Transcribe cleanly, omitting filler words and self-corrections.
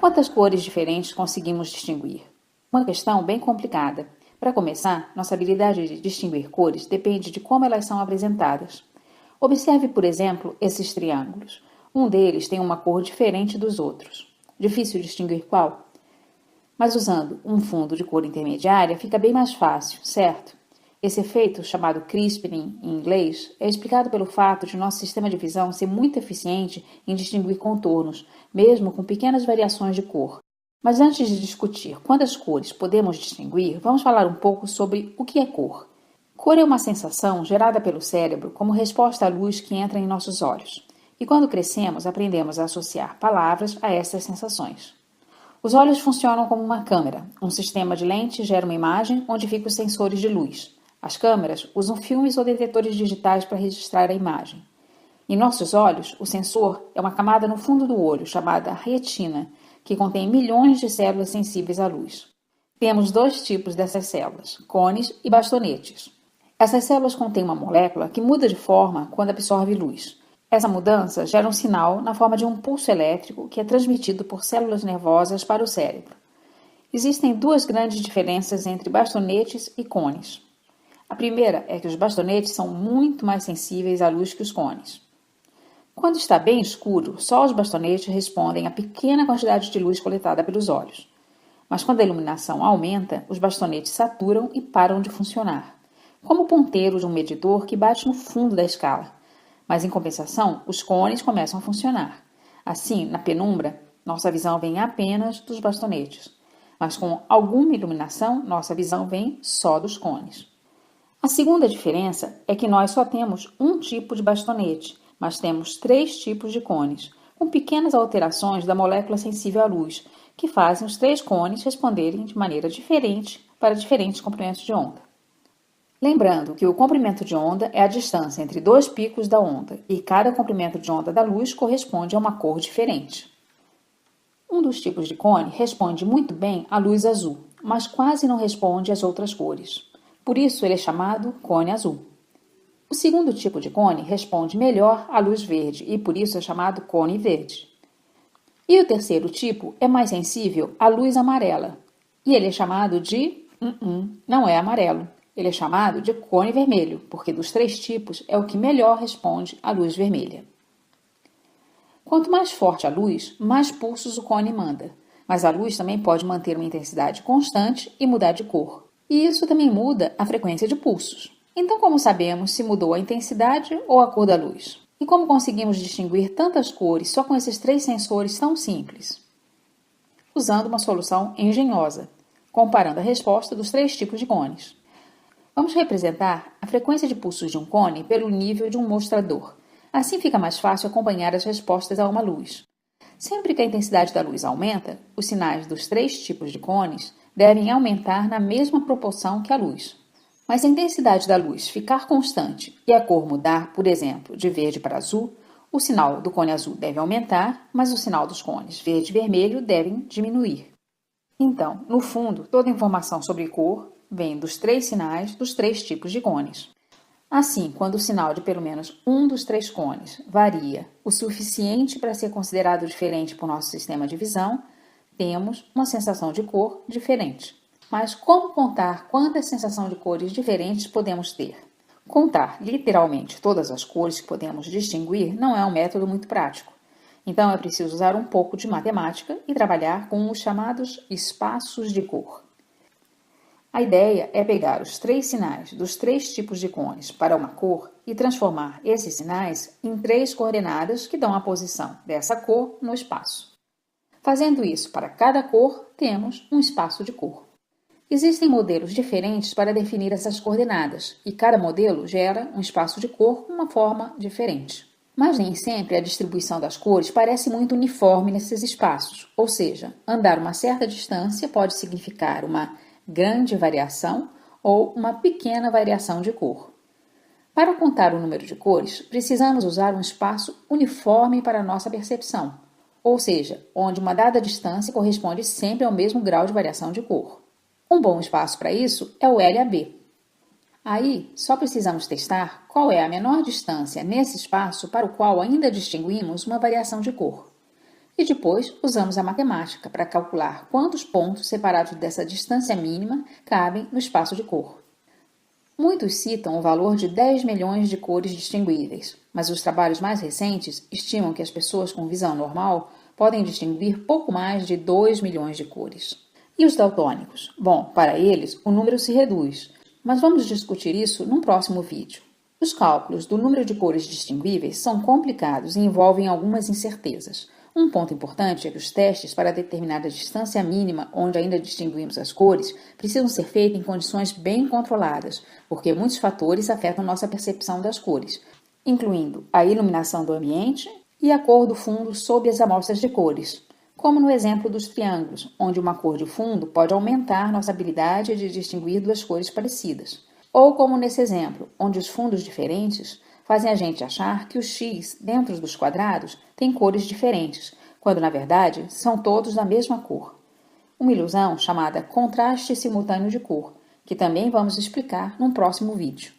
Quantas cores diferentes conseguimos distinguir? Uma questão bem complicada. Para começar, nossa habilidade de distinguir cores depende de como elas são apresentadas. Observe, por exemplo, esses triângulos. Um deles tem uma cor diferente dos outros. Difícil distinguir qual? Mas usando um fundo de cor intermediária fica bem mais fácil, certo? Esse efeito, chamado crisping em inglês, é explicado pelo fato de nosso sistema de visão ser muito eficiente em distinguir contornos, mesmo com pequenas variações de cor. Mas antes de discutir quantas cores podemos distinguir, vamos falar um pouco sobre o que é cor. Cor é uma sensação gerada pelo cérebro como resposta à luz que entra em nossos olhos. E quando crescemos, aprendemos a associar palavras a essas sensações. Os olhos funcionam como uma câmera. Um sistema de lentes gera uma imagem onde ficam os sensores de luz. As câmeras usam filmes ou detetores digitais para registrar a imagem. Em nossos olhos, o sensor é uma camada no fundo do olho, chamada retina, que contém milhões de células sensíveis à luz. Temos dois tipos dessas células, cones e bastonetes. Essas células contêm uma molécula que muda de forma quando absorve luz. Essa mudança gera um sinal na forma de um pulso elétrico que é transmitido por células nervosas para o cérebro. Existem duas grandes diferenças entre bastonetes e cones. A primeira é que os bastonetes são muito mais sensíveis à luz que os cones. Quando está bem escuro, só os bastonetes respondem à pequena quantidade de luz coletada pelos olhos. Mas quando a iluminação aumenta, os bastonetes saturam e param de funcionar, como o ponteiro de um medidor que bate no fundo da escala. Mas, em compensação, os cones começam a funcionar. Assim, na penumbra, nossa visão vem apenas dos bastonetes. Mas com alguma iluminação, nossa visão vem só dos cones. A segunda diferença é que nós só temos um tipo de bastonete, mas temos 3 tipos de cones, com pequenas alterações da molécula sensível à luz, que fazem os 3 cones responderem de maneira diferente para diferentes comprimentos de onda. Lembrando que o comprimento de onda é a distância entre 2 picos da onda, e cada comprimento de onda da luz corresponde a uma cor diferente. Um dos tipos de cone responde muito bem à luz azul, mas quase não responde às outras cores. Por isso, ele é chamado cone azul. O segundo tipo de cone responde melhor à luz verde e, por isso, é chamado cone verde. E o terceiro tipo é mais sensível à luz amarela, e ele é chamado de... não é amarelo. Ele é chamado de cone vermelho, porque dos 3 tipos é o que melhor responde à luz vermelha. Quanto mais forte a luz, mais pulsos o cone manda, mas a luz também pode manter uma intensidade constante e mudar de cor. E isso também muda a frequência de pulsos. Então, como sabemos se mudou a intensidade ou a cor da luz? E como conseguimos distinguir tantas cores só com esses 3 sensores tão simples? Usando uma solução engenhosa, comparando a resposta dos 3 tipos de cones. Vamos representar a frequência de pulsos de um cone pelo nível de um mostrador. Assim fica mais fácil acompanhar as respostas a uma luz. Sempre que a intensidade da luz aumenta, os sinais dos 3 tipos de cones devem aumentar na mesma proporção que a luz. Mas se a intensidade da luz ficar constante e a cor mudar, por exemplo, de verde para azul, o sinal do cone azul deve aumentar, mas o sinal dos cones verde e vermelho devem diminuir. Então, no fundo, toda a informação sobre cor vem dos 3 sinais dos 3 tipos de cones. Assim, quando o sinal de pelo menos um dos 3 cones varia o suficiente para ser considerado diferente por nosso sistema de visão, temos uma sensação de cor diferente. Mas como contar quantas sensações de cores diferentes podemos ter? Contar literalmente todas as cores que podemos distinguir não é um método muito prático. Então é preciso usar um pouco de matemática e trabalhar com os chamados espaços de cor. A ideia é pegar os 3 sinais dos 3 tipos de cones para uma cor e transformar esses sinais em 3 coordenadas que dão a posição dessa cor no espaço. Fazendo isso para cada cor, temos um espaço de cor. Existem modelos diferentes para definir essas coordenadas, e cada modelo gera um espaço de cor com uma forma diferente. Mas nem sempre a distribuição das cores parece muito uniforme nesses espaços, ou seja, andar uma certa distância pode significar uma grande variação ou uma pequena variação de cor. Para contar o número de cores, precisamos usar um espaço uniforme para a nossa percepção, ou seja, onde uma dada distância corresponde sempre ao mesmo grau de variação de cor. Um bom espaço para isso é o LAB. Aí, só precisamos testar qual é a menor distância nesse espaço para o qual ainda distinguimos uma variação de cor. E depois usamos a matemática para calcular quantos pontos separados dessa distância mínima cabem no espaço de cor. Muitos citam o valor de 10 milhões de cores distinguíveis, mas os trabalhos mais recentes estimam que as pessoas com visão normal podem distinguir pouco mais de 2 milhões de cores. E os daltônicos? Bom, para eles o número se reduz, mas vamos discutir isso num próximo vídeo. Os cálculos do número de cores distinguíveis são complicados e envolvem algumas incertezas. Um ponto importante é que os testes para determinar a distância mínima onde ainda distinguimos as cores precisam ser feitos em condições bem controladas, porque muitos fatores afetam nossa percepção das cores, incluindo a iluminação do ambiente e a cor do fundo sob as amostras de cores, como no exemplo dos triângulos, onde uma cor de fundo pode aumentar nossa habilidade de distinguir duas cores parecidas. Ou como nesse exemplo, onde os fundos diferentes fazem a gente achar que o X dentro dos quadrados tem cores diferentes, quando na verdade são todos da mesma cor. Uma ilusão chamada contraste simultâneo de cor, que também vamos explicar num próximo vídeo.